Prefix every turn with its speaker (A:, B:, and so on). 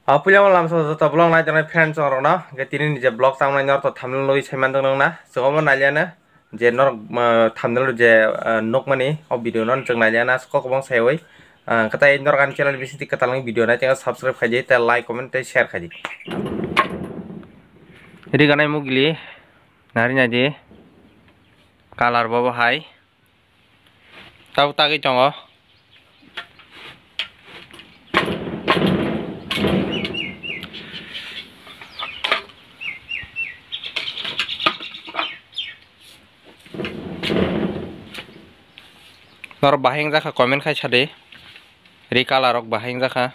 A: Punya malam so blog na jangan friends orang na, getinin je blog tang na nyor to thumbnail loi seman tang na, so mo na liana je nor thumbnail je nok mani o video non jeng na liana skok bong sewai kata nor kan channel bisi kata lang video na jangan subscribe kaji te like comment te share kaji. Jadi kanai mugili nari naji color bawa hai tahu tagi congo nor bahing jaka comment khai chade ri color rok bahing jaka